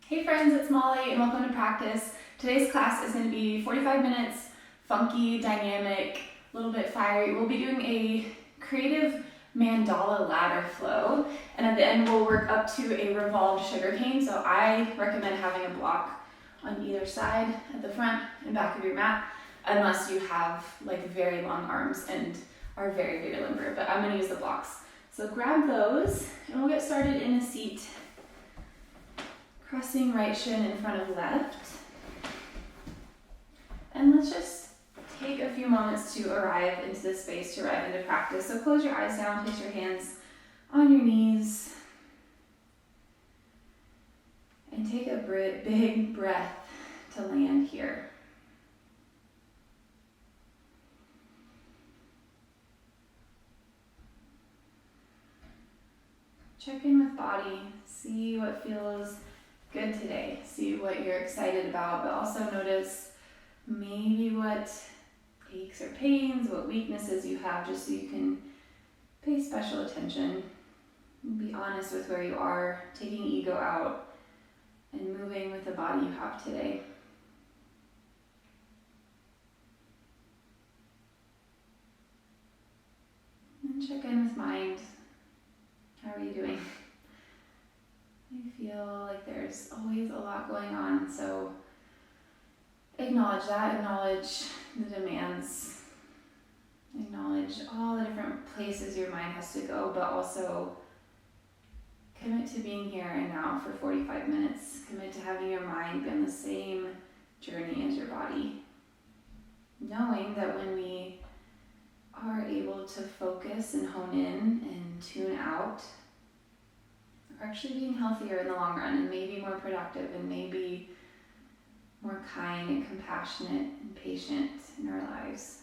Hey friends, it's Molly and welcome to practice. Today's class is going to be 45 minutes, funky, dynamic, a little bit fiery. We'll be doing a creative mandala ladder flow, and at the end we'll work up to a revolved sugarcane. So I recommend having a block on either side at the front and back of your mat, unless you have like very long arms and are very, very limber, but I'm going to use the blocks. So grab those and we'll get started in a seat. Crossing right shin in front of left. And let's just take a few moments to arrive into this space, to arrive into practice. So close your eyes down, place your hands on your knees. And take a big breath to land here. Check in with body, see what feels good today. See what you're excited about, but also notice maybe what aches or pains, what weaknesses you have, just so you can pay special attention. Be honest with where you are, taking ego out and moving with the body you have today. And check in with mind. How are you doing? I feel like there's always a lot going on, so acknowledge that, acknowledge the demands, acknowledge all the different places your mind has to go, but also commit to being here and now for 45 minutes. Commit to having your mind be on the same journey as your body. Knowing that when we are able to focus and hone in and tune out, we're actually being healthier in the long run, and maybe more productive, and maybe more kind and compassionate and patient in our lives.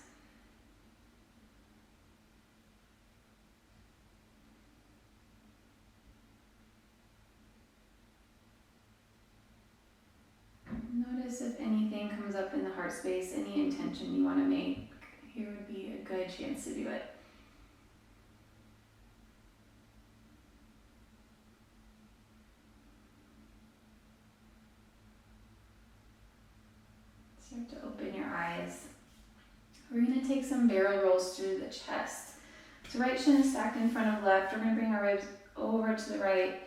Notice if anything comes up in the heart space, any intention you want to make. Here would be a good chance to do it. Start to open your eyes. We're going to take some barrel rolls through the chest. So right shin is stacked in front of left. We're going to bring our ribs over to the right,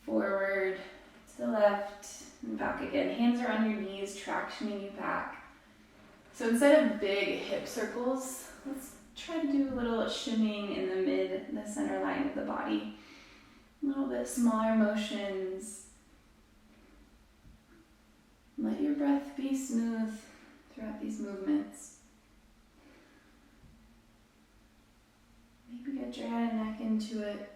forward, to the left, and back again. Hands are on your knees, tractioning you back. So instead of big hip circles, let's try to do a little shimmying in the center line of the body. A little bit smaller motions. Let your breath be smooth throughout these movements. Maybe get your head and neck into it.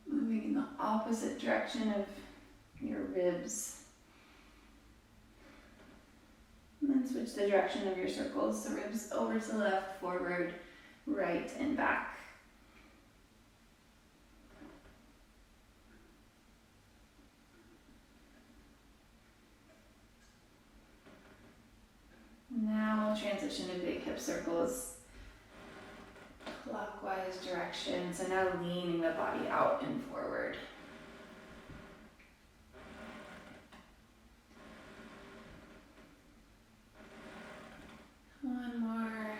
Moving in the opposite direction of your ribs. And then switch the direction of your circles. So ribs over to the left, forward, right, and back. Now we'll transition to big hip circles, clockwise direction. So now leaning the body out and forward. One more.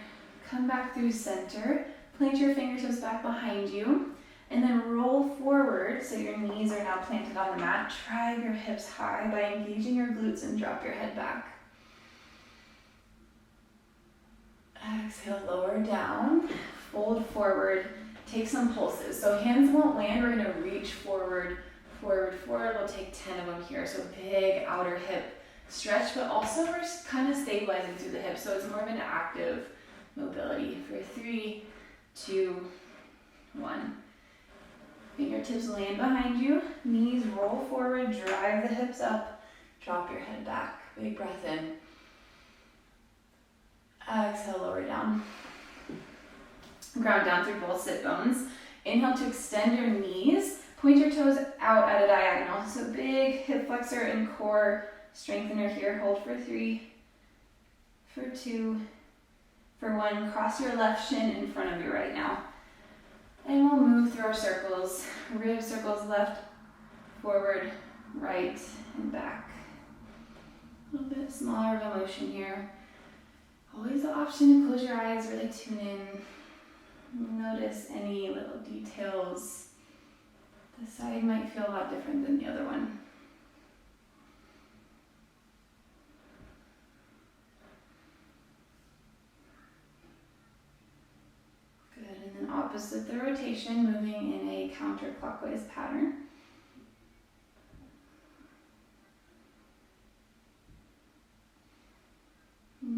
Come back through center. Plant your fingertips back behind you. And then roll forward so your knees are now planted on the mat. Drive your hips high by engaging your glutes and drop your head back. Exhale, lower down, fold forward, take some pulses. So hands won't land, we're gonna reach forward, forward, forward. We'll take 10 of them here. So big outer hip stretch, but also we're kind of stabilizing through the hips. So it's more of an active mobility for 3, 2, 1. Fingertips land behind you, knees roll forward, drive the hips up, drop your head back. Big breath in. Exhale, lower down. Ground down through both sit bones. Inhale to extend your knees. Point your toes out at a diagonal. So big hip flexor and core strengthener here. Hold for 3, for 2, for 1. Cross your left shin in front of you right now. And we'll move through our circles. Rib circles left, forward, right, and back. A little bit smaller of a motion here. Always the option to close your eyes, really tune in. Notice any little details. This side might feel a lot different than the other one. Good, and then opposite the rotation, moving in a counterclockwise pattern.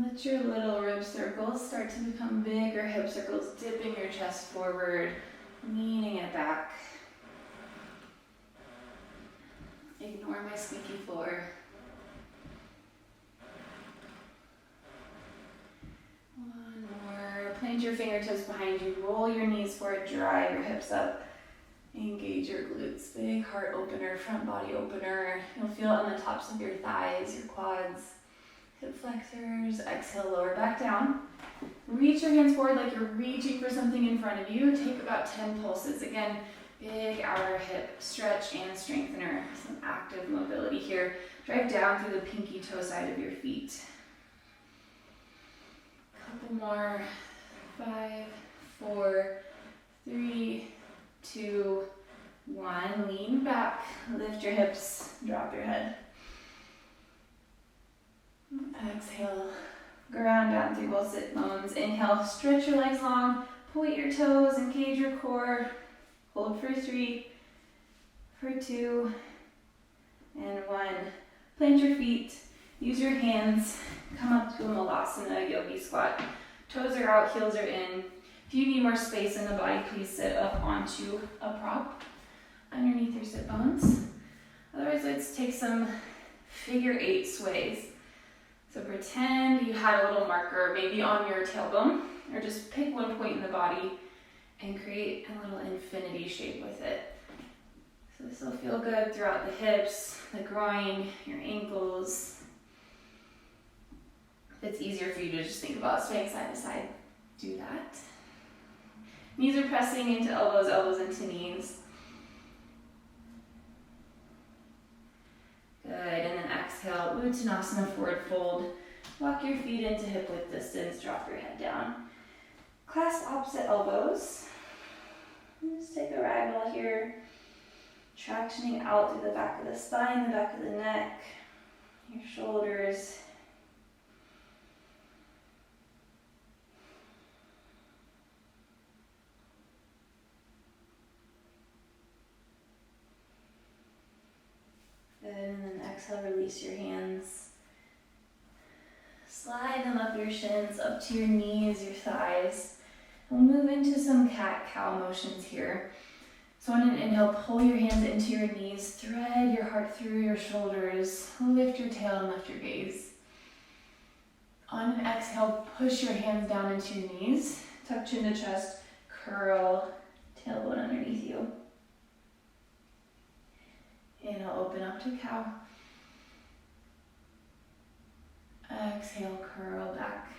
Let your little rib circles start to become bigger, hip circles, dipping your chest forward, leaning it back. Ignore my squeaky floor. One more. Plant your fingertips behind you, roll your knees forward, drive your hips up. Engage your glutes, big heart opener, front body opener. You'll feel it on the tops of your thighs, your quads. Hip flexors, exhale, lower back down. Reach your hands forward like you're reaching for something in front of you. Take about 10 pulses. Again, big outer hip stretch and strengthener. Some active mobility here. Drive down through the pinky toe side of your feet. Couple more. 5, 4, 3, 2, 1. Lean back, lift your hips, drop your head. Exhale, ground down through both sit bones. Inhale, stretch your legs long, point your toes, engage your core. Hold for 3, for 2, and 1. Plant your feet, use your hands, come up to a Malasana, Yogi squat. Toes are out, heels are in. If you need more space in the body, please sit up onto a prop underneath your sit bones. Otherwise, let's take some figure 8 sways. So pretend you had a little marker maybe on your tailbone, or just pick one point in the body and create a little infinity shape with it. So this will feel good throughout the hips, the groin, your ankles. If it's easier for you to just think about swaying side to side, do that. Knees are pressing into elbows, elbows into knees. Good, and then exhale, Uttanasana, forward fold. Walk your feet into hip width distance, drop your head down. Clasp opposite elbows. And just take a ragdoll here. Tractioning out through the back of the spine, the back of the neck, your shoulders. Good, and then exhale, release your hands. Slide them up your shins, up to your knees, your thighs. We'll move into some cat-cow motions here. So on an inhale, pull your hands into your knees, thread your heart through your shoulders, lift your tail and lift your gaze. On an exhale, push your hands down into your knees, tuck chin to chest, curl, tailbone underneath you. Inhale, open up to cow. Exhale, curl back.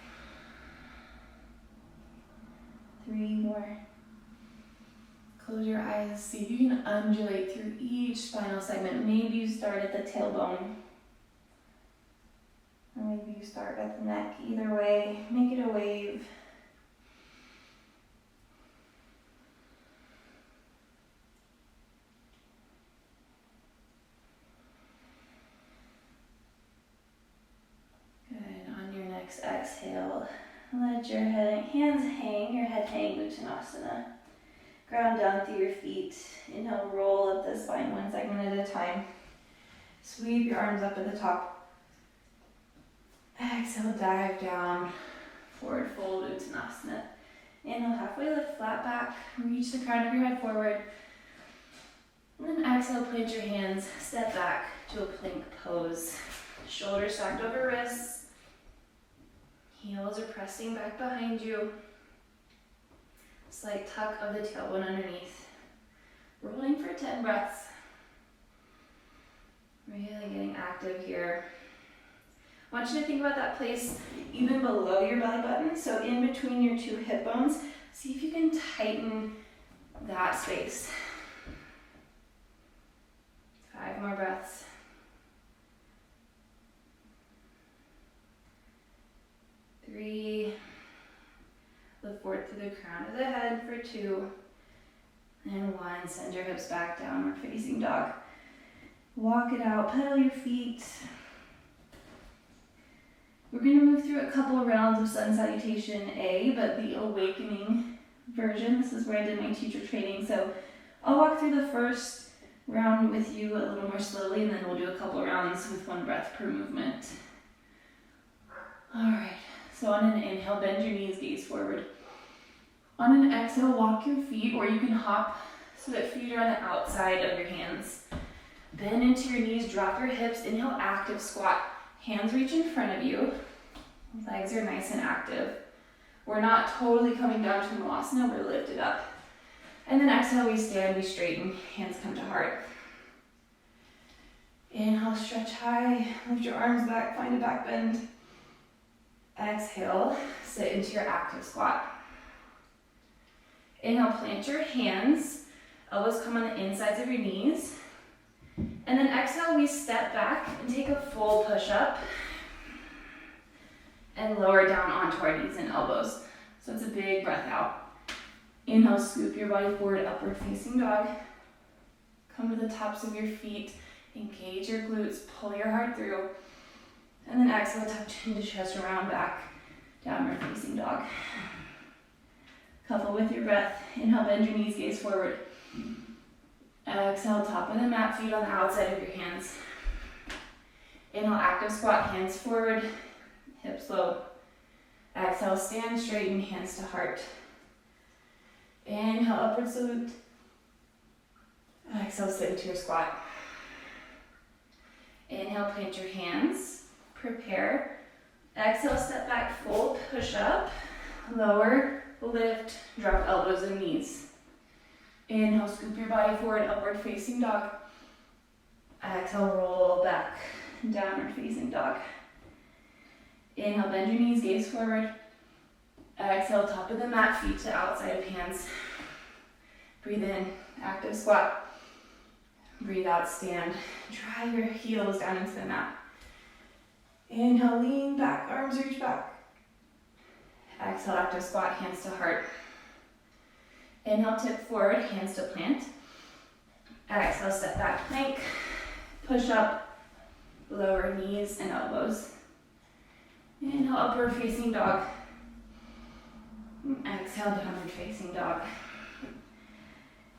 3 more. Close your eyes. See if you can undulate through each spinal segment. Maybe you start at the tailbone. Or maybe you start at the neck. Either way, make it a wave. Exhale, let your hands hang, your head hang, Uttanasana. Ground down through your feet. Inhale, roll up the spine one segment at a time. Sweep your arms up at the top. Exhale, dive down, forward fold, Uttanasana. Inhale, halfway lift, flat back, reach the crown of your head forward. And then exhale, plant your hands, step back to a plank pose. Shoulders stacked over wrists. Heels are pressing back behind you. Slight tuck of the tailbone underneath. Rolling for 10 breaths. Really getting active here. I want you to think about that place even below your belly button, so in between your 2 hip bones. See if you can tighten that space. 5 more breaths. 3. Look forward to the crown of the head for 2. And 1. Send your hips back, downward facing dog. Walk it out, pedal your feet. We're going to move through a couple rounds of Sun Salutation A, but the awakening version. This is where I did my teacher training. So I'll walk through the first round with you a little more slowly, and then we'll do a couple rounds with 1 breath per movement. All right, so on an inhale, bend your knees, gaze forward. On an exhale, walk your feet, or you can hop so that feet are on the outside of your hands. Bend into your knees, drop your hips, inhale, active squat. Hands reach in front of you. Legs are nice and active. We're not totally coming down to Malasana, we're lifted up. And then exhale, we stand, we straighten, hands come to heart. Inhale, stretch high, lift your arms back, find a back bend. Exhale, sit into your active squat. Inhale, plant your hands, elbows come on the insides of your knees. And then exhale, we step back and take a full push-up and lower down onto our knees and elbows. So it's a big breath out. Inhale, scoop your body forward, upward facing dog. Come to the tops of your feet, engage your glutes, pull your heart through. And then exhale, tuck chin to chest, around back, downward facing dog. Couple with your breath. Inhale, bend your knees, gaze forward. Exhale, top of the mat, feet on the outside of your hands. Inhale, active squat, hands forward, hips low. Exhale, stand, straighten, hands to heart. Inhale, upward salute. Exhale, sit into your squat. Inhale, plant your hands, prepare. Exhale, step back, full push up, lower, lift, drop elbows and knees. Inhale, scoop your body forward, upward facing dog. Exhale, roll back, downward facing dog. Inhale, bend your knees, gaze forward. Exhale, top of the mat, feet to outside of hands. Breathe in, active squat. Breathe out, stand. Drive your heels down into the mat. Inhale, lean back, arms reach back. Exhale, active squat, hands to heart. Inhale, tip forward, hands to plant. Exhale, step back, plank. Push up, lower knees and elbows. Inhale, upward facing dog. Exhale, downward facing dog.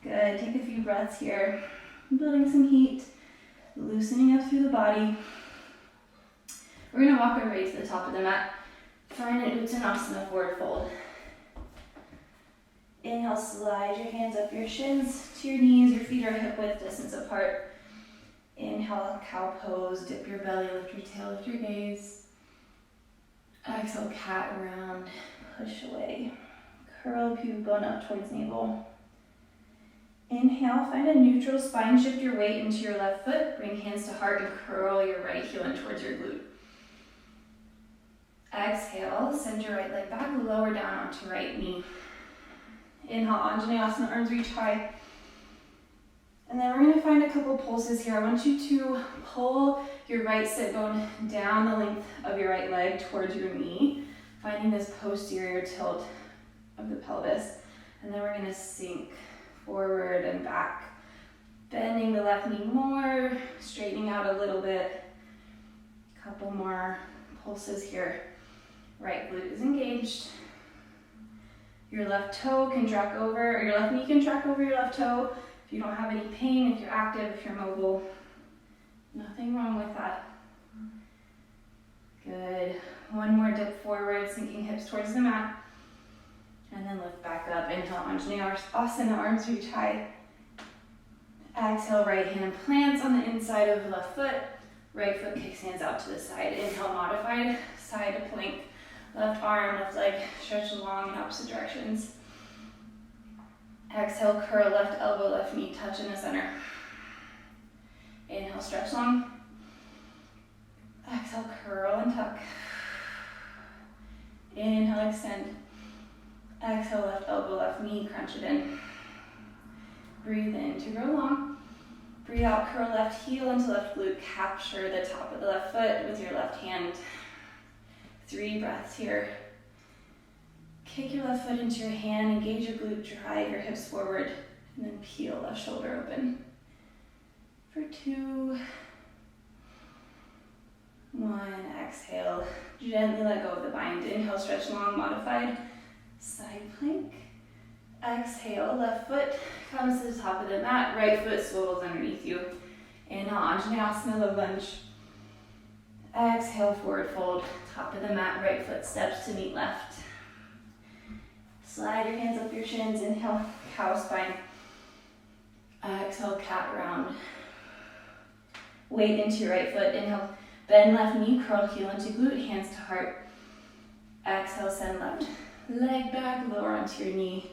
Good, take a few breaths here. Building some heat, loosening up through the body. We're gonna walk our way to the top of the mat. Find an Uttanasana, forward fold. Inhale, slide your hands up your shins to your knees. Your feet are hip width distance apart. Inhale, cow pose. Dip your belly, lift your tail, lift your gaze. Exhale, cat around, push away. Curl pubic bone up towards navel. Inhale, find a neutral spine. Shift your weight into your left foot. Bring hands to heart and curl your right heel in towards your glute. Exhale, send your right leg back, lower down onto right knee. Inhale, Anjaneyasana, arms reach high. And then we're going to find a couple pulses here. I want you to pull your right sit bone down the length of your right leg towards your knee, finding this posterior tilt of the pelvis. And then we're going to sink forward and back, bending the left knee more, straightening out a little bit. Couple more pulses here. Right glute is engaged. Your left toe can track over, or your left knee can track over your left toe. If you don't have any pain, if you're active, if you're mobile, nothing wrong with that. Good. One more dip forward, sinking hips towards the mat. And then lift back up. Inhale, Anjaneyasana, arms reach high. Exhale, right hand plants on the inside of the left foot. Right foot kicks hands out to the side. Inhale, modified side plank. Left arm, left leg, stretch long in opposite directions. Exhale, curl, left elbow, left knee, touch in the center. Inhale, stretch long. Exhale, curl and tuck. Inhale, extend. Exhale, left elbow, left knee, crunch it in. Breathe in to grow long. Breathe out, curl left heel into left glute. Capture the top of the left foot with your left hand. 3 breaths here. Kick your left foot into your hand, engage your glute, drive your hips forward, and then peel left shoulder open. For 2, 1, exhale. Gently let go of the bind. Inhale, stretch long, modified side plank. Exhale, left foot comes to the top of the mat, right foot swivels underneath you. Inhale, Untitled low lunge. Exhale, forward fold, top of the mat, right foot steps to meet left. Slide your hands up your shins, inhale, cow spine. Exhale, cat round. Weight into your right foot, inhale, bend left knee, curl heel into glute, hands to heart. Exhale, send left leg back, lower onto your knee.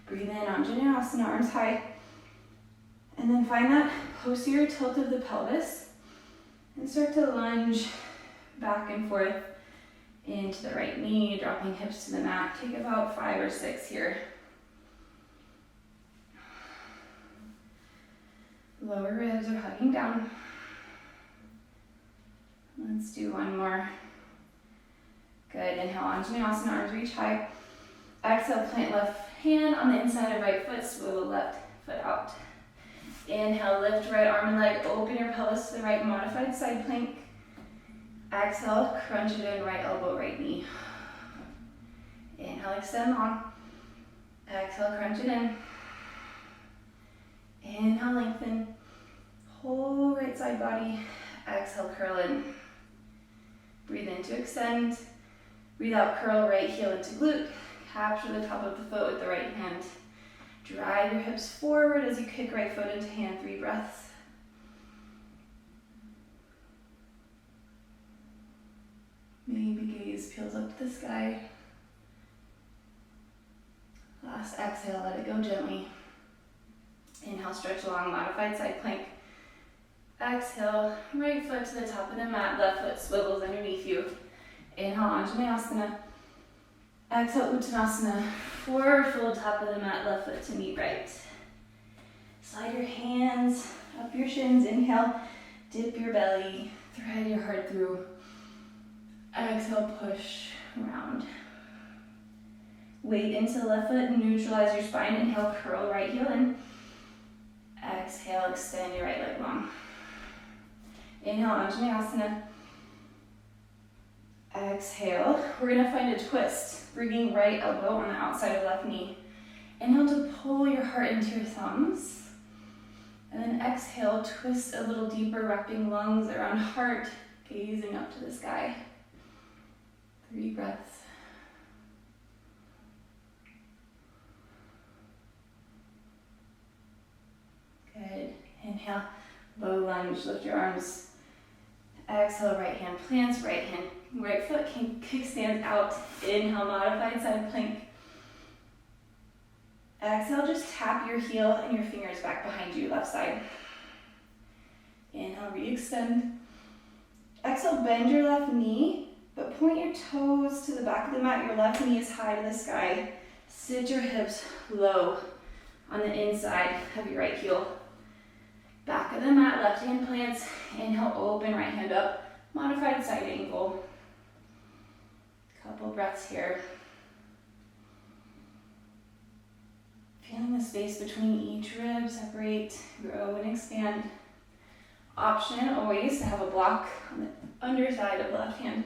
Breathe in, Anjaneyasana, arms high. And then find that posterior tilt of the pelvis and start to lunge back and forth into the right knee, dropping hips to the mat. Take about 5 or 6 here. Lower ribs are hugging down. Let's do one more. Good, inhale, Anjaneyasana, arms reach high. Exhale, plant left hand on the inside of right foot, swivel left foot out. Inhale, lift right arm and leg, open your pelvis to the right, modified side plank. Exhale, crunch it in, right elbow, right knee. Inhale, extend long. Exhale, crunch it in. Inhale, lengthen. Whole right side body. Exhale, curl in. Breathe in to extend. Breathe out, curl right heel into glute. Capture the top of the foot with the right hand. Drive your hips forward as you kick right foot into hand. 3 breaths. Maybe gaze peels up to the sky. Last exhale, let it go gently. Inhale, stretch long, modified side plank. Exhale, right foot to the top of the mat, left foot swivels underneath you. Inhale, Anjaneyasana. Exhale, Uttanasana. Forward fold, top of the mat, left foot to meet right. Slide your hands up your shins. Inhale, dip your belly, thread your heart through. Exhale, push around. Weight into the left foot, neutralize your spine. Inhale, curl right heel in. Exhale, extend your right leg long. Inhale, Anjaneyasana. Exhale, we're gonna find a twist, bringing right elbow on the outside of left knee. Inhale to pull your heart into your thumbs. And then exhale, twist a little deeper, wrapping lungs around heart, gazing up to the sky. 3 breaths. Good. Inhale, low lunge, lift your arms. Exhale, right hand plants, right foot can kickstand out. Inhale, modified side plank. Exhale, just tap your heel and your fingers back behind you, left side. Inhale, re-extend. Exhale, bend your left knee, but point your toes to the back of the mat. Your left knee is high to the sky. Sit your hips low on the inside of your right heel. Back of the mat, left hand plants. Inhale, open right hand up. Modified side angle. Couple breaths here. Feeling the space between each rib, separate, grow, and expand. Option always to have a block on the underside of the left hand.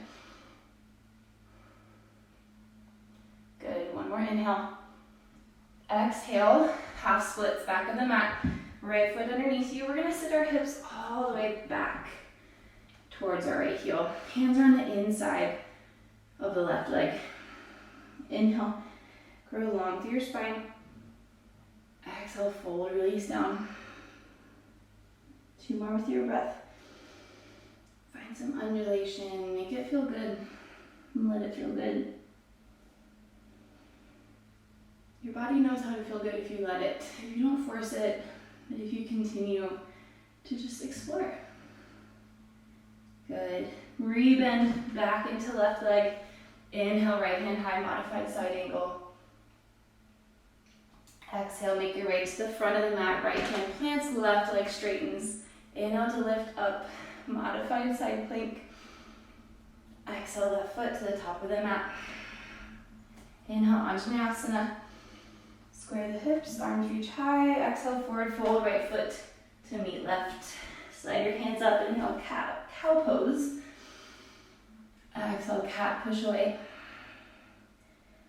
Good, one more inhale. Exhale, half splits, back of the mat. Right foot underneath you. We're gonna sit our hips all the way back towards our right heel. Hands are on the inside of the left leg. Inhale, grow long through your spine. Exhale, fold, release down. 2 more with your breath. Find some undulation, make it feel good, and let it feel good. Your body knows how to feel good if you let it. If you don't force it, but if you continue to just explore. Good. Rebend back into left leg. Inhale, right hand high, modified side angle. Exhale, make your way to the front of the mat. Right hand plants, left leg straightens. Inhale to lift up, modified side plank. Exhale, left foot to the top of the mat. Inhale, Uttanasana. Square the hips, arms reach high. Exhale, forward fold, right foot to meet left. Slide your hands up, inhale, cow pose. Exhale, cat, push away.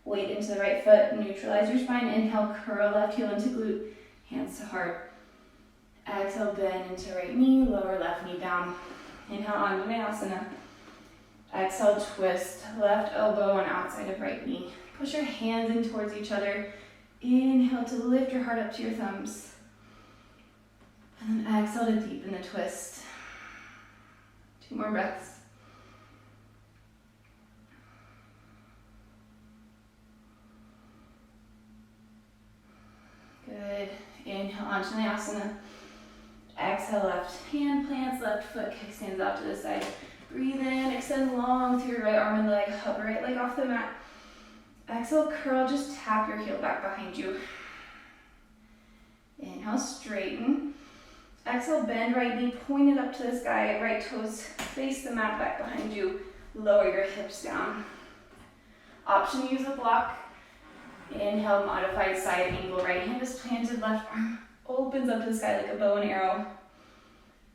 Weight into the right foot, neutralize your spine. Inhale, curl left heel into glute, hands to heart. Exhale, bend into right knee, lower left knee down. Inhale, Uttanasana. Exhale, twist left elbow on outside of right knee. Push your hands in towards each other. Inhale to lift your heart up to your thumbs. And then exhale to deepen the twist. 2 more breaths. Good. Inhale, Uttanasana. Exhale, left hand plants, left foot kicks hands out to the side. Breathe in, extend long through your right arm and leg, hug right leg off the mat. Exhale, curl, just tap your heel back behind you. Inhale, straighten. Exhale, bend right knee, point it up to the sky, right toes face the mat back behind you. Lower your hips down. Option, use a block. Inhale, modified side angle. Right hand is planted, left arm opens up to the sky like a bow and arrow.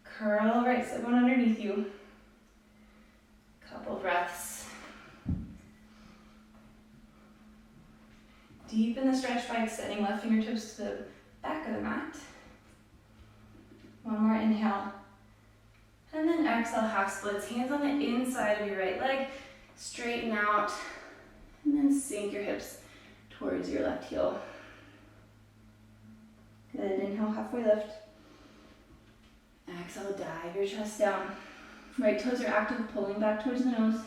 Curl right side bone underneath you. Couple breaths. Deepen the stretch by extending left fingertips to the back of the mat. One more inhale. And then exhale, half splits. Hands on the inside of your right leg. Straighten out. And then sink your hips towards your left heel. Good. Inhale, halfway lift. Exhale, dive your chest down. Right toes are active, pulling back towards the nose.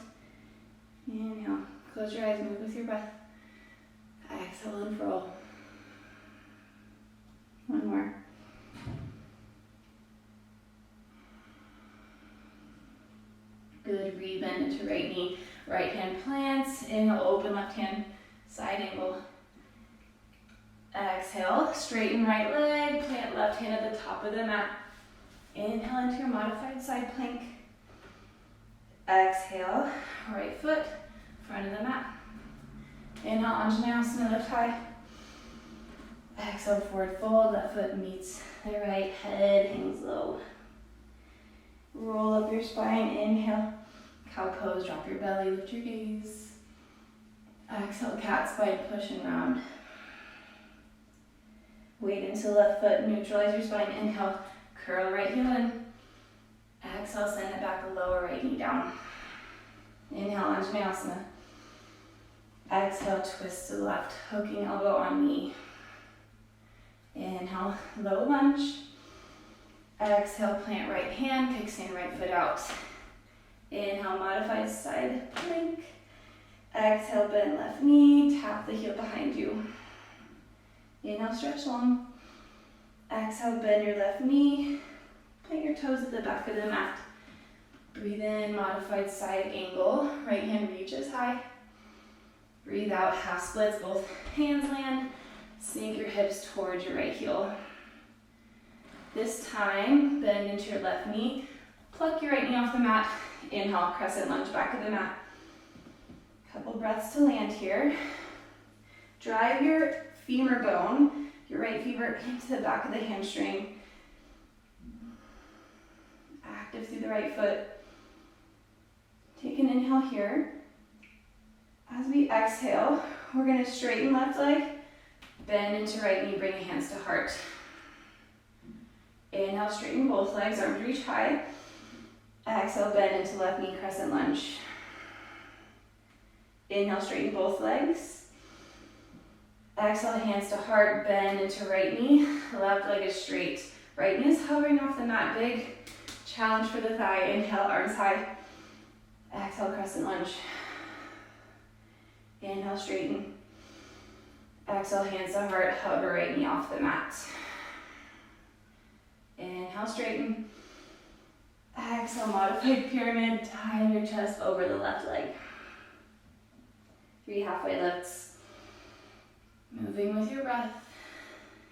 Inhale. Close your eyes, move with your breath. Exhale, unfurl. One more. Good. Rebend into right knee. Right hand plants. Inhale, open left hand, side angle. Exhale, straighten right leg, plant left hand at the top of the mat. Inhale into your modified side plank. Exhale, right foot, front of the mat. Inhale, Uttanasana, lift high. Exhale, forward fold, left foot meets the right, head hangs low. Roll up your spine, inhale, cow pose, drop your belly, lift your gaze. Exhale, cat spine, push and round. Weight into left foot, neutralize your spine, inhale, curl right heel in. Exhale, send it back, lower right knee down. Inhale, Uttanasana. Exhale, twist to the left, hooking elbow on knee. Inhale, low lunge. Exhale, plant right hand, kickstand right foot out. Inhale, modified side plank. Exhale, bend left knee, tap the heel behind you. Inhale, stretch long. Exhale, bend your left knee. Plant your toes at the back of the mat. Breathe in, modified side angle. Right hand reaches high. Breathe out, half splits, both hands land. Sink your hips towards your right heel. This time, bend into your left knee. Pluck your right knee off the mat. Inhale, crescent lunge, back of the mat. Couple breaths to land here. Drive your femur bone, your right femur into the back of the hamstring. Active through the right foot. Take an inhale here. As we exhale, we're going to straighten left leg, bend into right knee, bring the hands to heart. Inhale, straighten both legs, arms reach high. Exhale, bend into left knee, crescent lunge. Inhale, straighten both legs. Exhale, hands to heart, bend into right knee. Left leg is straight. Right knee is hovering off the mat. Big challenge for the thigh. Inhale, arms high. Exhale, crescent lunge. Inhale, straighten. Exhale, hands to heart, hover right knee off the mat. Inhale, straighten. Exhale, modified pyramid, dive your chest over the left leg. 3 halfway lifts. Moving with your breath.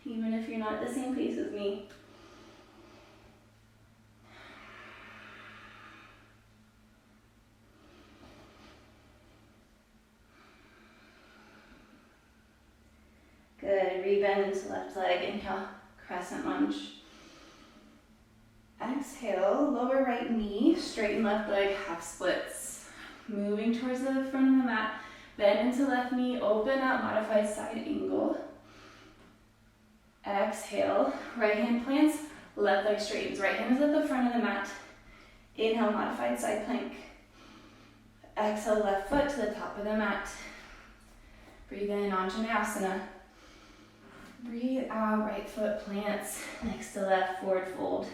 even if you're not at the same pace as me. Good, rebend into left leg, inhale, crescent lunge. Exhale, lower right knee, straighten left leg, half splits. Moving towards the front of the mat, bend into left knee, open up, modified side angle. Exhale, right hand plants, left leg straightens. Right hand is at the front of the mat. Inhale, modified side plank. Exhale, left foot to the top of the mat. Breathe in, Uttanasana. Breathe out, right foot plants next to left, forward fold.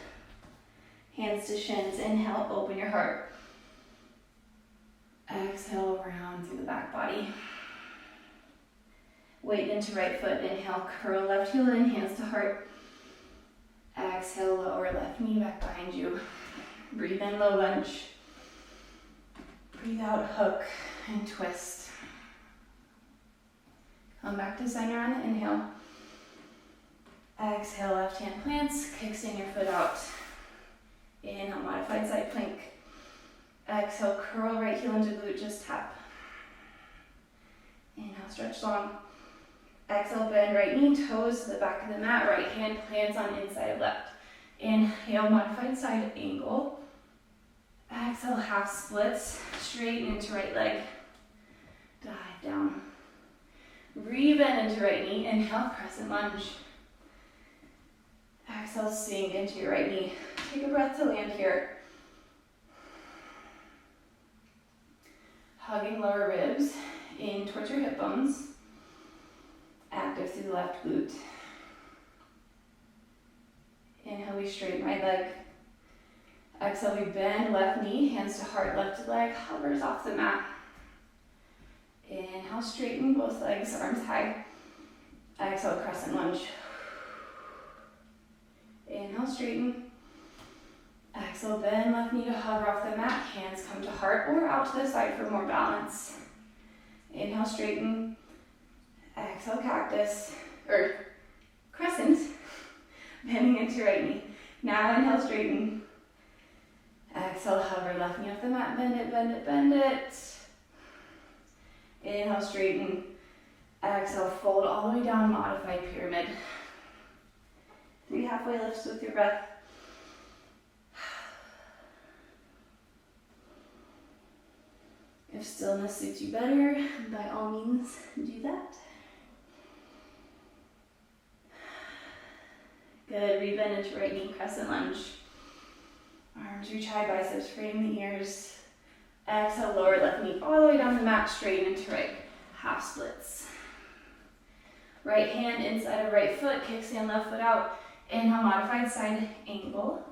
Hands to shins, inhale, open your heart. Exhale, round through the back body. Weight into right foot, inhale, curl left heel in, hands to heart. Exhale, lower left knee back behind you. Breathe in, low lunge. Breathe out, hook and twist. Come back to center on the inhale. Exhale, left hand plants, kickstand your foot out. Inhale, modified side plank. Exhale, curl right heel into glute, just tap. Inhale, stretch long. Exhale, bend right knee, toes to the back of the mat. Right hand plants on inside of left. Inhale, modified side angle. Exhale, half splits, straighten into right leg. Dive down. Rebend into right knee. Inhale, crescent lunge. Exhale, sink into your right knee. Take a breath to land here. Hugging lower ribs in towards your hip bones. Active through the left glute. Inhale, we straighten right leg. Exhale, we bend left knee, hands to heart, left leg hovers off the mat. Inhale, straighten both legs, arms high. Exhale, crescent lunge. Inhale, straighten. Exhale, bend left knee to hover off the mat. Hands come to heart or out to the side for more balance. Inhale, straighten. Exhale, cactus, or crescent. Bending into right knee. Now inhale, straighten. Exhale, hover left knee off the mat. Bend it, bend it, bend it. Inhale, straighten. Exhale, fold all the way down, modified pyramid. 3 halfway lifts with your breath. If stillness suits you better, by all means, do that. Good, rebend into right knee, crescent lunge. Arms reach high, biceps frame the ears. Exhale, lower left knee all the way down the mat, straighten into right, half splits. Right hand inside of right foot, kickstand left foot out. Inhale, modified side angle.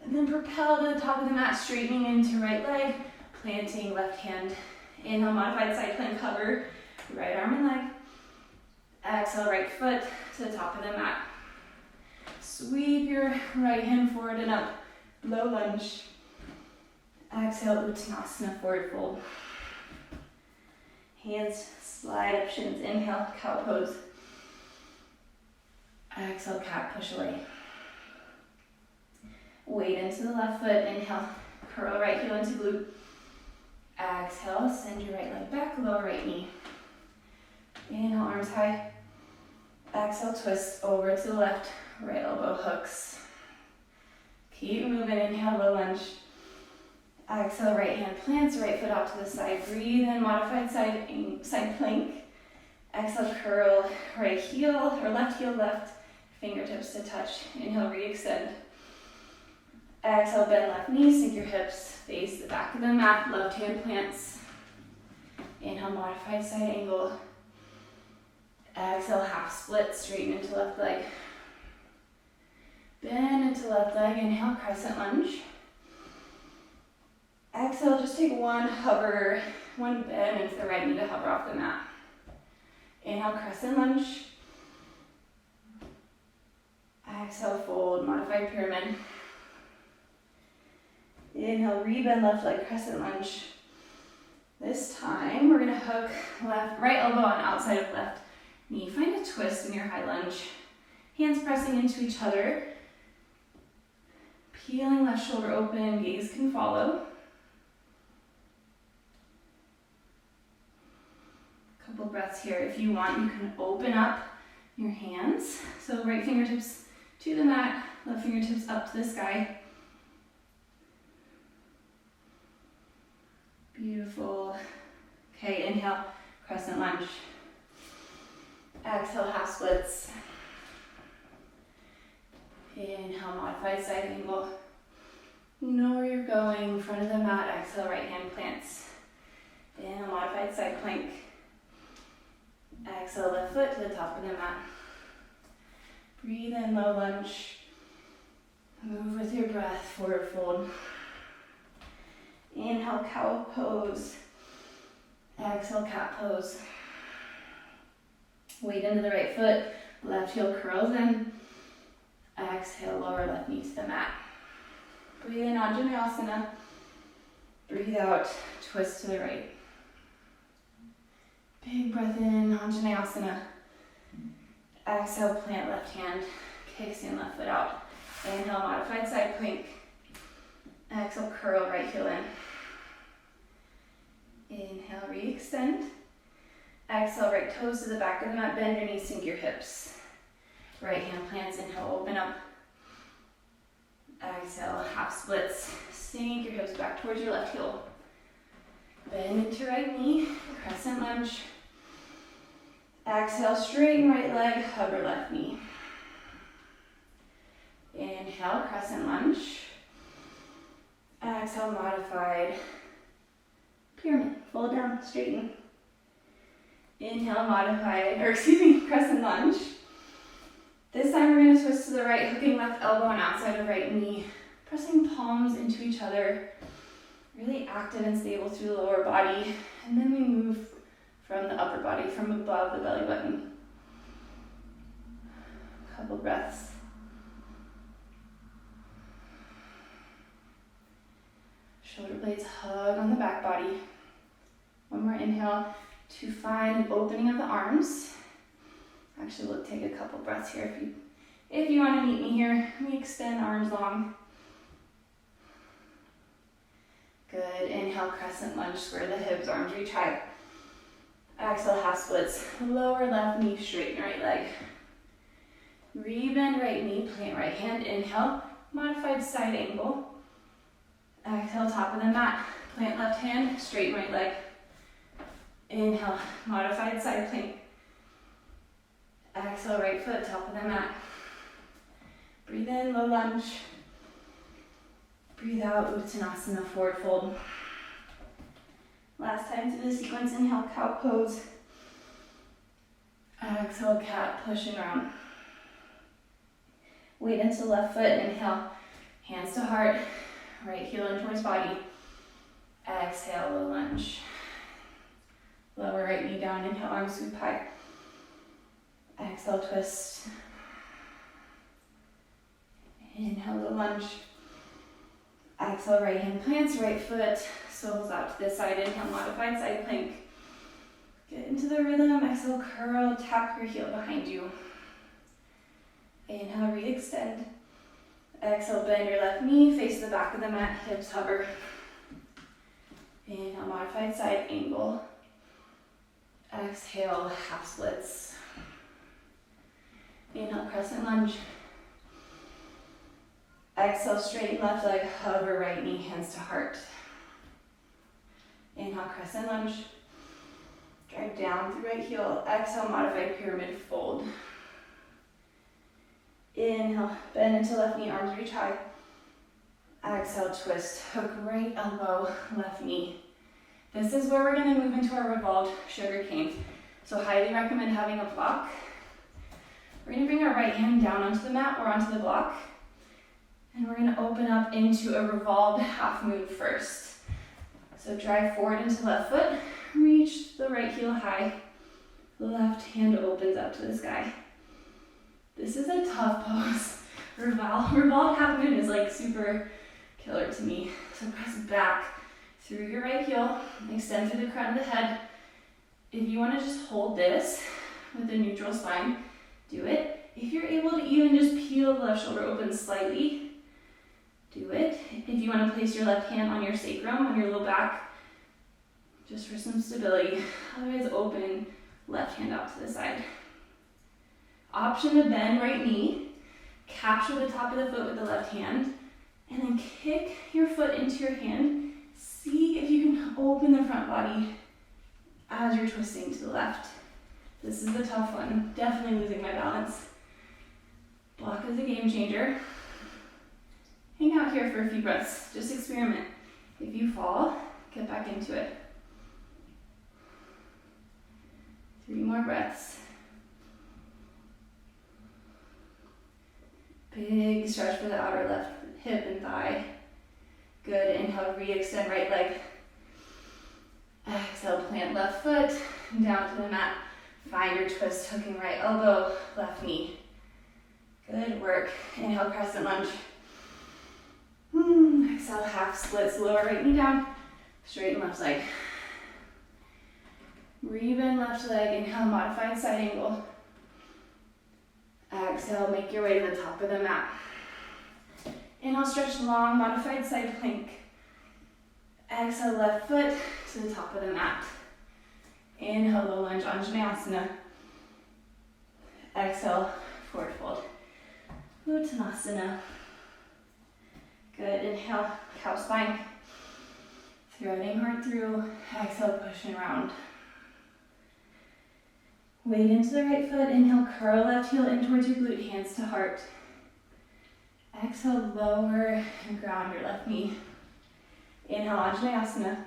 And then propel to the top of the mat, straightening into right leg, planting left hand. Inhale, modified side plank, cover, right arm and leg. Exhale, right foot to the top of the mat. Sweep your right hand forward and up, low lunge. Exhale, Uttanasana, forward fold. Hands slide up, shins, inhale, cow pose. Exhale, cat push away. Weight into the left foot, inhale, curl right heel into glute. Exhale, send your right leg back, lower right knee. Inhale, arms high. Exhale, twist over to the left, right elbow hooks. Keep moving, inhale, low lunge. Exhale, right hand plants, right foot out to the side. Breathe in, modified side plank. Exhale, curl right heel, or left heel left, fingertips to touch. Inhale, re-extend. Exhale, bend left knee, sink your hips, face the back of the mat, left hand plants. Inhale, modified side angle. Exhale, half split, straighten into left leg. Bend into left leg, inhale, crescent lunge. Exhale, just take one bend into the right knee to hover off the mat. Inhale, crescent lunge. Exhale, fold, modified pyramid. Inhale, rebend left leg, crescent lunge. This time, we're gonna hook right elbow on outside of left, knee. Find a twist in your high lunge. Hands pressing into each other. Peeling left shoulder open, gaze can follow. Couple breaths here. If you want, you can open up your hands. So right fingertips to the mat, left fingertips up to the sky. Beautiful. Okay, inhale, crescent lunge. Exhale, half splits. Inhale, modified side angle. Know where you're going, front of the mat. Exhale, right hand plants. Inhale, modified side plank. Exhale, left foot to the top of the mat. Breathe in, low lunge. Move with your breath, forward fold. Inhale, cow pose. Exhale, cat pose. Weight into the right foot, left heel curls in. Exhale, lower left knee to the mat. Breathe in, Uttanasana. Breathe out, twist to the right. Big breath in, Uttanasana. Exhale, plant left hand, kickstand left foot out. Inhale, modified side plank. Exhale, curl right heel in. Inhale, re-extend. Exhale, right toes to the back of the mat, bend your knees, sink your hips. Right hand plants, inhale, open up. Exhale, half splits. Sink your hips back towards your left heel. Bend into right knee, crescent lunge. Exhale, straighten right leg, hover left knee. Inhale, crescent lunge. Exhale, modified pyramid. Fold down, straighten. Inhale, crescent lunge. This time we're going to twist to the right, hooking left elbow and outside of right knee. Pressing palms into each other. Really active and stable through the lower body. And then we move from the upper body, from above the belly button. Couple breaths. Shoulder blades hug on the back body. One more inhale to find an opening of the arms. Actually, we'll take a couple breaths here if you want to meet me here. We extend arms long. Good. Inhale, crescent lunge, square the hips, arms reach high. Exhale, half splits. Lower left knee, straighten right leg. Rebend right knee, plant right hand. Inhale, modified side angle. Exhale, top of the mat. Plant left hand, straighten right leg. Inhale, modified side plank. Exhale, right foot, top of the mat. Breathe in, low lunge. Breathe out, Uttanasana, forward fold. Last time through the sequence, inhale, cow pose. Exhale, cat, push and round. Weight into left foot, inhale, hands to heart, right heel in towards body. Exhale, low lunge. Lower right knee down, inhale, arms sweep high. Exhale, twist. Inhale, low lunge. Exhale, right hand plants, right foot swivels out to this side. Inhale, modified side plank. Get into the rhythm. Exhale, curl, tap your heel behind you. Inhale, re-extend. Exhale, bend your left knee, face the back of the mat, hips hover. Inhale, modified side angle. Exhale, half splits. Inhale, crescent lunge. Exhale, straighten left leg, hover right knee, hands to heart. Inhale, crescent lunge. Drive down through right heel. Exhale, modified pyramid fold. Inhale, bend into left knee, arms reach high. Exhale, twist, hook right elbow, left knee. This is where we're going to move into our revolved sugar cane. So highly recommend having a block. We're going to bring our right hand down onto the mat or onto the block. And we're going to open up into a revolved half moon first. So drive forward into left foot, reach the right heel high, left hand opens up to the sky. This is a tough pose. Revolved half moon is like super killer to me. So press back through your right heel, extend through the crown of the head. If you want to just hold this, with a neutral spine, do it. If you're able to even just peel the left shoulder open slightly, do it. If you want to place your left hand on your sacrum, on your low back, just for some stability. Otherwise, open left hand out to the side. Option to bend right knee, capture the top of the foot with the left hand, and then kick your foot into your hand. See if you can open the front body as you're twisting to the left. This is the tough one. Definitely losing my balance. Block is a game changer. Hang out here for a few breaths. Just experiment. If you fall, get back into it. 3 more breaths. Big stretch for the outer left hip and thigh. Good. Inhale, re-extend right leg. Exhale, plant left foot down to the mat. Find your twist, hooking right elbow, left knee. Good work. Inhale, crescent lunge. Exhale, half splits, lower right knee down, straighten left leg. Rebend left leg, inhale, modified side angle. Exhale, make your way to the top of the mat. Inhale, stretch long, modified side plank. Exhale, left foot to the top of the mat. Inhale, low lunge, Untitled. Exhale, forward fold. Uttanasana. Good, inhale, cow spine. Threading heart through. Exhale, pushing around. Weight into the right foot. Inhale, curl left heel in towards your glute, hands to heart. Exhale, lower and ground your left knee. Inhale, Anjaneyasana.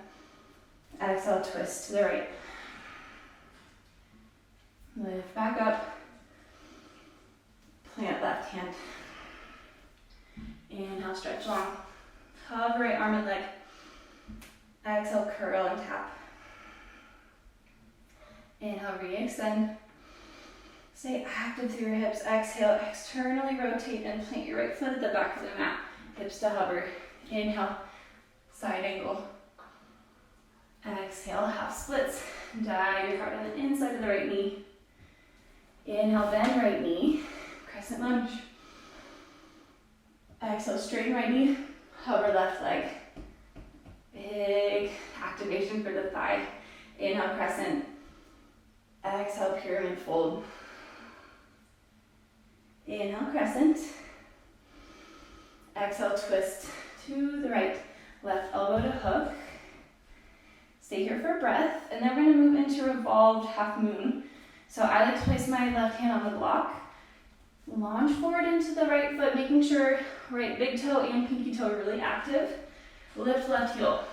Exhale, twist to the right. Lift back up. Plant left hand. Inhale, stretch long. Hover right arm and leg. Exhale, curl and tap. Inhale, re-extend. Stay active through your hips. Exhale, externally rotate and plant your right foot at the back of the mat. Hips to hover. Inhale, side angle. Exhale, half splits. Dive your heart on the inside of the right knee. Inhale, bend right knee. Crescent lunge. Exhale, straighten right knee. Hover left leg. Big activation for the thigh. Inhale, crescent. Exhale, pyramid fold. Inhale, crescent. Exhale, twist to the right. Left elbow to hook. Stay here for breath, and then we're going to move into revolved half moon. So I like to place my left hand on the block. Launch forward into the right foot, making sure right big toe and pinky toe are really active. Lift left heel.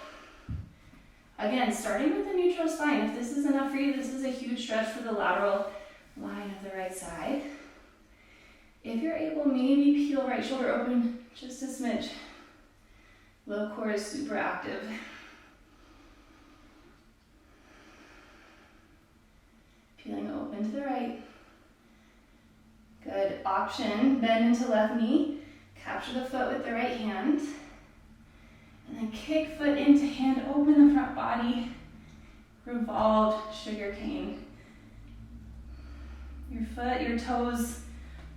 Again, starting with the neutral spine. If this is enough for you, this is a huge stretch for the lateral line of the right side. If you're able, maybe peel right shoulder open just a smidge. Low core is super active. Peeling open to the right. Good. Option, bend into left knee. Capture the foot with the right hand. And then kick foot into hand, open the front body. Revolved sugar cane. Your foot, your toes,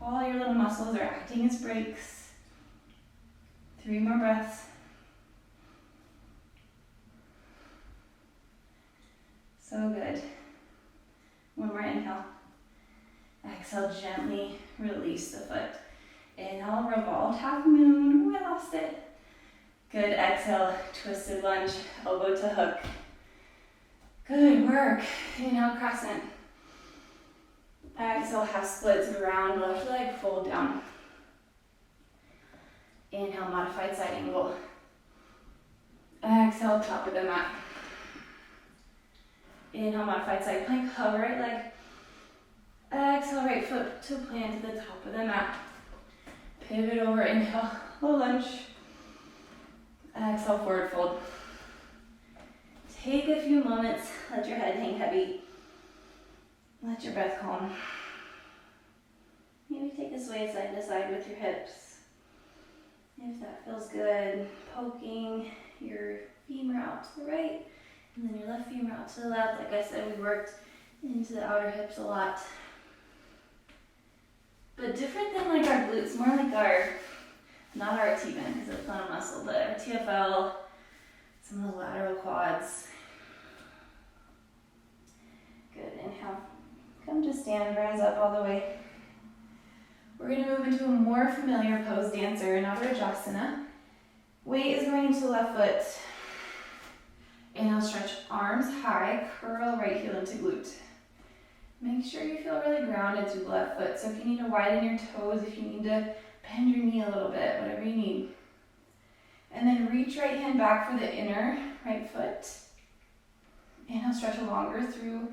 all your little muscles are acting as brakes. 3 more breaths. So good. 1 more inhale. Exhale, gently release the foot. Inhale, revolved half moon. Ooh, I lost it. Good, exhale, twisted lunge, elbow to hook. Good work. Inhale, crescent. Exhale, half splits, ground left leg, fold down. Inhale, modified side angle. Exhale, top of the mat. Inhale, modified side plank, hover right leg. Exhale, right foot to plant to the top of the mat. Pivot over, inhale, low lunge. Exhale, forward fold. Take a few moments, let your head hang heavy. Let your breath calm. Maybe take a sway side to side with your hips. If that feels good, poking your femur out to the right, and then your left femur out to the left. Like I said, we worked into the outer hips a lot but different than like our glutes, more like our, not our T band because it's not a muscle, but our TFL, some of the lateral quads. Good, inhale. Come to stand, rise up all the way. We're going to move into a more familiar pose, dancer, another Uttanasana. Weight is going into the left foot. Inhale, stretch arms high, curl right heel into glute. Make sure you feel really grounded through the left foot. So if you need to widen your toes, if you need to bend your knee a little bit, whatever you need. And then reach right hand back for the inner right foot. Inhale, stretch longer through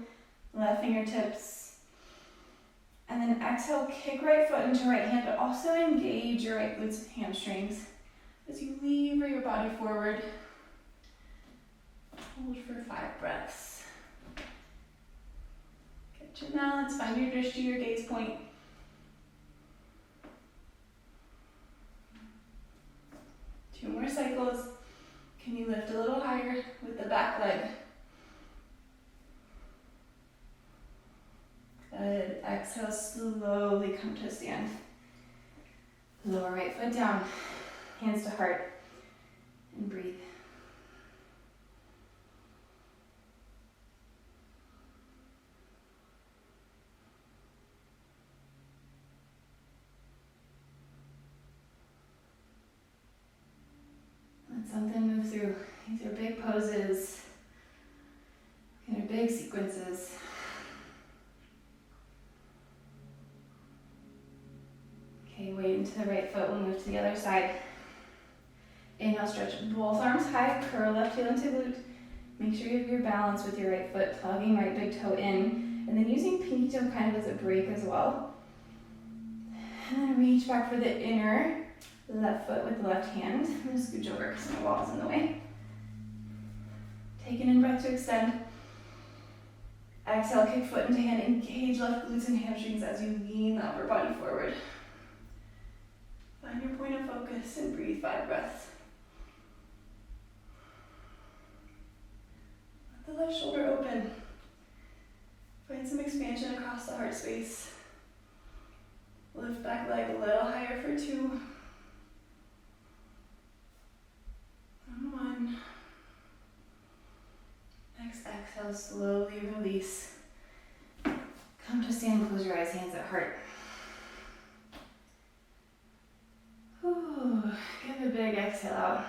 left fingertips. And then exhale, kick right foot into right hand, but also engage your right glutes and hamstrings as you lever your body forward. Hold for 5 breaths. Get your balance, find your drishti, your gaze point. Two more cycles. Can you lift a little higher with the back leg? Good. Exhale, slowly come to stand. Lower right foot down, hands to heart, and breathe. Let something move through. These are big poses. These are big sequences. Okay, weight into the right foot. We'll move to the other side. Inhale, stretch both arms high, curl left heel into glute. Make sure you have your balance with your right foot, plugging right big toe in, and then using pinky toe kind of as a break as well. And then reach back for the inner left foot with the left hand. I'm going to scooch over because my wall's in the way. Take an in-breath to extend. Exhale, kick foot into hand. Engage left glutes and hamstrings as you lean the upper body forward. Find your point of focus and breathe 5 breaths. Let the left shoulder open. Find some expansion across the heart space. Lift back leg a little higher for 2. And 1. Next exhale, slowly release. Come to stand, close your eyes, hands at heart. Ooh, give a big exhale out.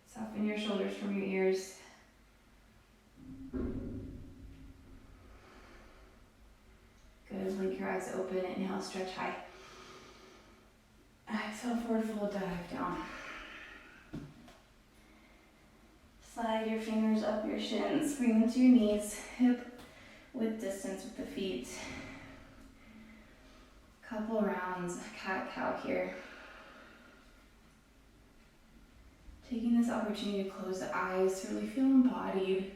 Soften your shoulders from your ears. Good, blink your eyes open, inhale, stretch high. Exhale, forward fold, dive down. Slide your fingers up your shins, bring them to your knees, hip width distance with the feet. Couple rounds, cat-cow here. Taking this opportunity to close the eyes to really feel embodied.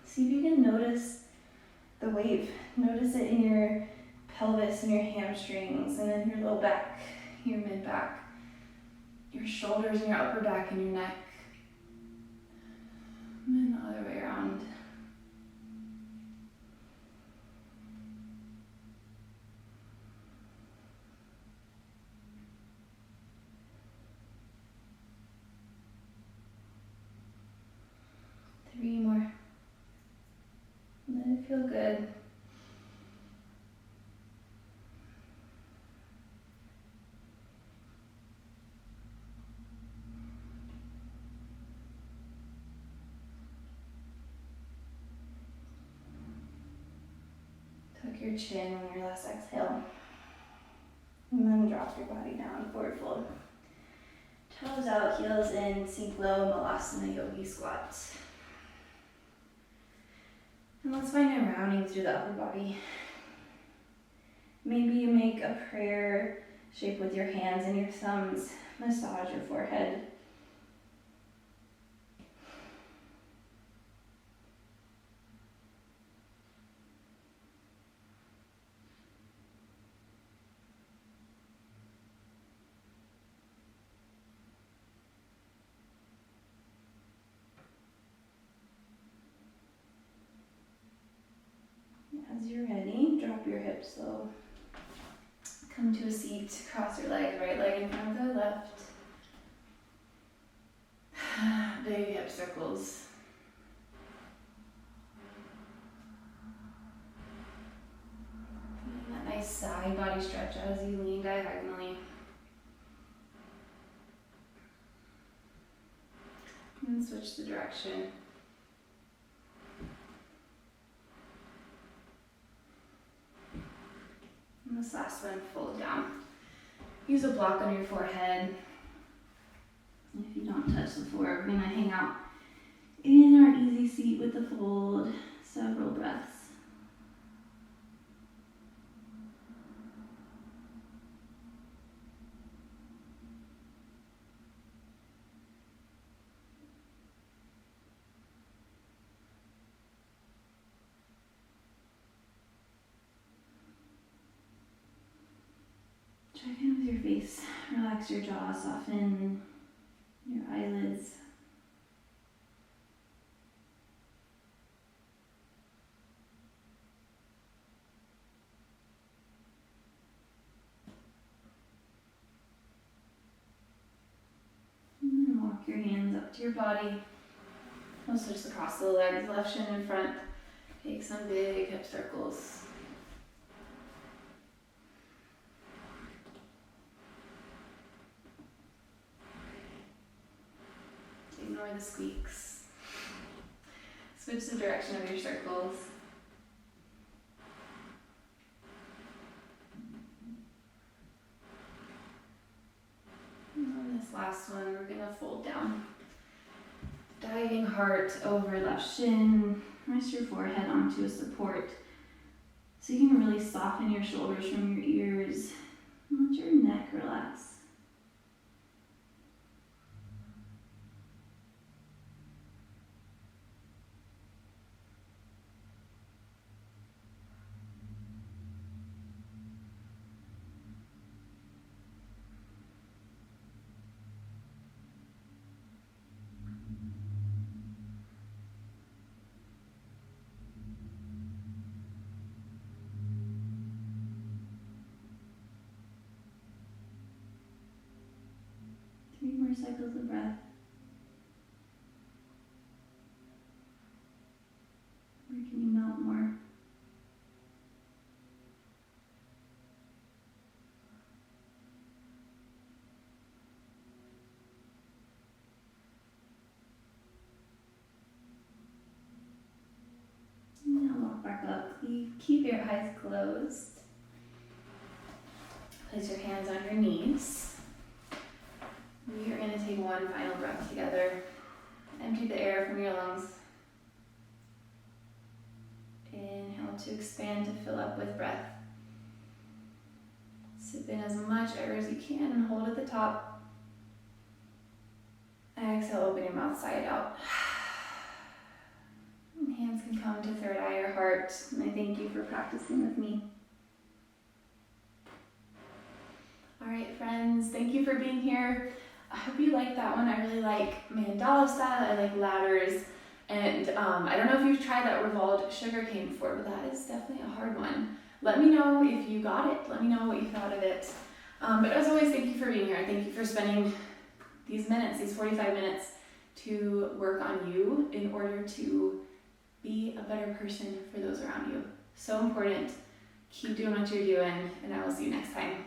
See if you can notice the wave. Notice it in your pelvis and your hamstrings, and then your low back, your mid back, your shoulders and your upper back and your neck. And then the other way around. Three more. Let it feel good. Tuck your chin on your last exhale. And then drop your body down, forward fold. Toes out, heels in, sink low, Malasana Yogi squat. And let's find a rounding through the upper body. Maybe you make a prayer shape with your hands and your thumbs. Massage your forehead. hips low. Come to a seat, cross your legs, right leg in front of the left. Big hip circles. And that nice side body stretch as you lean diagonally. And switch the direction. And this last one, fold down. Use a block on your forehead. If you don't touch the floor, we're gonna hang out in our easy seat with the fold. Several breaths. Check in with your face. Relax your jaw, soften your eyelids. And then walk your hands up to your body. We'll switch across the legs, left shin in front. Take some big hip circles. Ignore the squeaks. Switch the direction of your circles. And on this last one, we're gonna fold down. Diving heart over left shin. Rest your forehead onto a support. So you can really soften your shoulders from your ears. And let your neck relax. More cycles of breath. Where can you melt more? Now walk back up. Keep your eyes closed. Place your hands on your knees. We are going to take one final breath together. Empty the air from your lungs. Inhale to expand to fill up with breath. Sip in as much air as you can and hold at the top. Exhale, open your mouth side out. And hands can come to third eye or heart. And I thank you for practicing with me. All right, friends, thank you for being here. I hope you like that one. I really like mandala style. I like ladders. And I don't know if you've tried that revolved sugarcane before, but that is definitely a hard one. Let me know if you got it. Let me know what you thought of it. But as always, thank you for being here. Thank you for spending these minutes, these 45 minutes, to work on you in order to be a better person for those around you. So important. Keep doing what you're doing, and I will see you next time.